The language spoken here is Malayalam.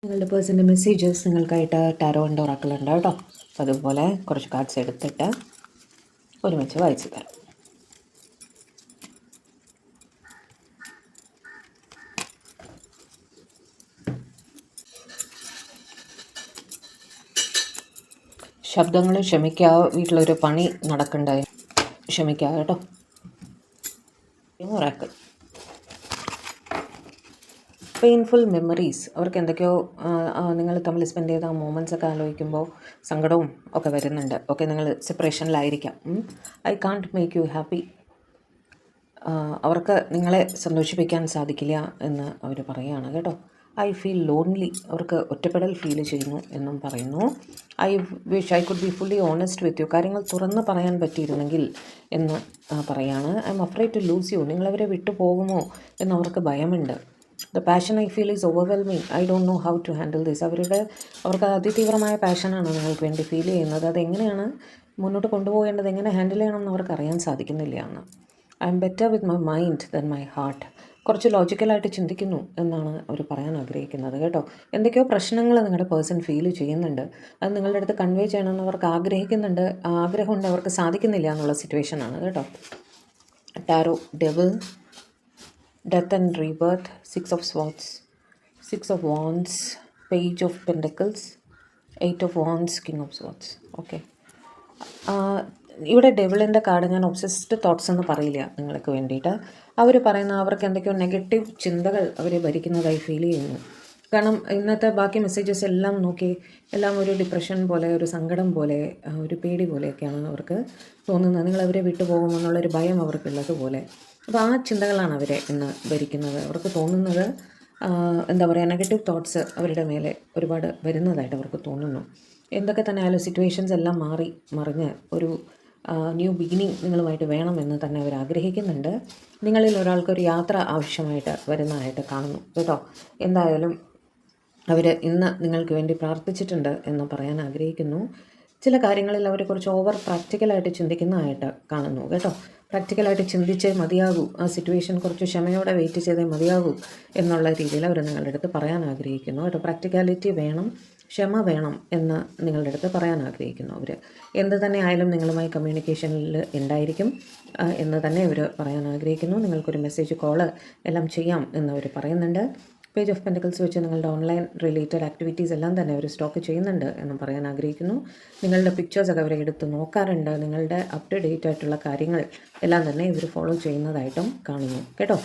നിങ്ങളുടെ പേഴ്സൻ്റെ മെസ്സേജസ് നിങ്ങൾക്കായിട്ട് ടാരോ ആൻഡ് ഒറാക്കിൾ ഉണ്ട് കേട്ടോ. അപ്പോൾ അതുപോലെ കുറച്ച് കാർഡ്സ് എടുത്തിട്ട് ഒരുമിച്ച് വായിച്ചു തരാം. ശബ്ദങ്ങൾ ക്ഷമിക്കുക, വീട്ടിലൊരു പണി നടക്കണ്ടായി, ക്ഷമിക്കുക കേട്ടോ. Oracle painful memories. അവർക്ക് എന്തൊക്കെയോ നിങ്ങൾ തമ്മിൽ സ്പെൻഡ് ചെയ്ത ആ മൊമെൻറ്റ്സ് ഒക്കെ ആലോചിക്കുമ്പോൾ സങ്കടവും ഒക്കെ വരുന്നുണ്ട്. ഓക്കെ, നിങ്ങൾ സെപ്പറേഷനിലായിരിക്കാം. I can't make you happy. അവർക്ക് നിങ്ങളെ സന്തോഷിപ്പിക്കാൻ സാധിക്കില്ല എന്ന് അവർ പറയുകയാണ് കേട്ടോ. I feel lonely. അവർക്ക് ഒറ്റപ്പെടൽ ഫീൽ ചെയ്യുന്നു എന്നും പറയുന്നു. I wish I could be fully honest with you. കാര്യങ്ങൾ തുറന്ന് പറയാൻ പറ്റിയിരുന്നെങ്കിൽ എന്ന് പറയാണ്. I am afraid to lose you. നിങ്ങളവരെ വിട്ടു പോകുമോ എന്നവർക്ക് ഭയമുണ്ട്. The passion I feel is overwhelming. I don't know how to handle this. അവർക്ക് അതിതീവ്രമായ പാഷനാണ് നിങ്ങൾക്ക് വേണ്ടി ഫീൽ ചെയ്യുന്നത്. അതെങ്ങനെയാണ് മുന്നോട്ട് കൊണ്ടുപോകേണ്ടത്, എങ്ങനെ ഹാൻഡിൽ ചെയ്യണമെന്ന് അവർക്ക് അറിയാൻ സാധിക്കുന്നില്ല എന്ന്. I'm better with my mind than my heart. കുറച്ച് ലോജിക്കലായിട്ട് ചിന്തിക്കുന്നു എന്നാണ് അവർ പറയാൻ ആഗ്രഹിക്കുന്നത് കേട്ടോ. എന്തൊക്കെയോ പ്രശ്നങ്ങൾ നിങ്ങളുടെ പേഴ്സൺ ഫീൽ ചെയ്യുന്നുണ്ട്. അത് നിങ്ങളുടെ അടുത്ത് കൺവേ ചെയ്യണമെന്ന് അവർക്ക് ആഗ്രഹിക്കുന്നുണ്ട്. ആഗ്രഹമുണ്ട്, അവർക്ക് സാധിക്കുന്നില്ല എന്നുള്ള സിറ്റുവേഷനാണ് കേട്ടോ. Tarot devil, Death and Rebirth, Six of Swords, Six of Wands, Page of Pentacles, Eight of Wands, King of Swords. Okay, ഇവിടെ ഡെവിളിൻ്റെ കാർഡ് ഞാൻ ഒബ്സസ്ഡ് തോട്ട്സ് എന്ന് പറയില്ല നിങ്ങൾക്ക് വേണ്ടിയിട്ട്. അവർ പറയുന്ന അവർക്ക് എന്തൊക്കെയോ നെഗറ്റീവ് ചിന്തകൾ അവരെ ഭരിക്കുന്നതായി ഫീൽ ചെയ്യുന്നു. കാരണം ഇന്നത്തെ ബാക്കി മെസ്സേജസ് എല്ലാം നോക്കി എല്ലാം ഒരു ഡിപ്രഷൻ പോലെ, ഒരു സങ്കടം പോലെ, ഒരു പേടി പോലെയൊക്കെയാണ് അവർക്ക് തോന്നുന്നത്. നിങ്ങളവരെ വിട്ടുപോകുമെന്നുള്ളൊരു ഭയം അവർക്കുള്ളതുപോലെ. അപ്പോൾ ആ ചിന്തകളാണ് അവരെ ഇന്ന് ഭരിക്കുന്നത്. അവർക്ക് തോന്നുന്നത് എന്താ പറയുക, നെഗറ്റീവ് തോട്ട്സ് അവരുടെ മേലെ ഒരുപാട് വരുന്നതായിട്ട് അവർക്ക് തോന്നുന്നു. എന്തൊക്കെ തന്നെ ആയാലും സിറ്റുവേഷൻസ് എല്ലാം മറിഞ്ഞ് ഒരു ന്യൂ ബിഗിനിങ് നിങ്ങളുമായിട്ട് വേണമെന്ന് തന്നെ അവർ ആഗ്രഹിക്കുന്നുണ്ട്. നിങ്ങളിൽ ഒരാൾക്കൊരു യാത്ര ആവശ്യമായിട്ട് വരുന്നതായിട്ട് കാണുന്നു കേട്ടോ. എന്തായാലും അവർ ഇന്ന് നിങ്ങൾക്ക് വേണ്ടി പ്രാർത്ഥിച്ചിട്ടുണ്ട് എന്ന് പറയാൻ ആഗ്രഹിക്കുന്നു. ചില കാര്യങ്ങളിൽ അവർ കുറച്ച് ഓവർ പ്രാക്ടിക്കലായിട്ട് ചിന്തിക്കുന്നതായിട്ട് കാണുന്നു കേട്ടോ. പ്രാക്ടിക്കലായിട്ട് ചിന്തിച്ചേ മതിയാകൂ, ആ സിറ്റുവേഷൻ കുറച്ച് ക്ഷമയോടെ വെയിറ്റ് ചെയ്തേ മതിയാകൂ എന്നുള്ള രീതിയിൽ അവർ നിങ്ങളുടെ അടുത്ത് പറയാൻ ആഗ്രഹിക്കുന്നു കേട്ടോ. പ്രാക്ടിക്കാലിറ്റി വേണം, ക്ഷമ വേണം എന്ന് നിങ്ങളുടെ അടുത്ത് പറയാൻ ആഗ്രഹിക്കുന്നു അവർ. എന്ത് തന്നെ ആയാലും നിങ്ങളുമായി കമ്മ്യൂണിക്കേഷനിൽ ഉണ്ടായിരിക്കും എന്ന് തന്നെ അവർ പറയാൻ ആഗ്രഹിക്കുന്നു. നിങ്ങൾക്കൊരു മെസ്സേജ്, കോള് എല്ലാം ചെയ്യാം എന്നവർ പറയുന്നുണ്ട്. പേജ് ഓഫ് പെൻറ്റക്കിൾസ് വെച്ച് നിങ്ങളുടെ ഓൺലൈൻ റിലേറ്റഡ് ആക്ടിവിറ്റീസ് എല്ലാം തന്നെ അവർ സ്റ്റോക്ക് ചെയ്യുന്നുണ്ട് എന്നും പറയാൻ ആഗ്രഹിക്കുന്നു. നിങ്ങളുടെ പിക്ചേഴ്സൊക്കെ അവരെ എടുത്ത് നോക്കാറുണ്ട്. നിങ്ങളുടെ അപ് ടു ഡേറ്റ് ആയിട്ടുള്ള കാര്യങ്ങൾ എല്ലാം തന്നെ ഇവർ ഫോളോ ചെയ്യുന്നതായിട്ടും കാണുന്നു കേട്ടോ.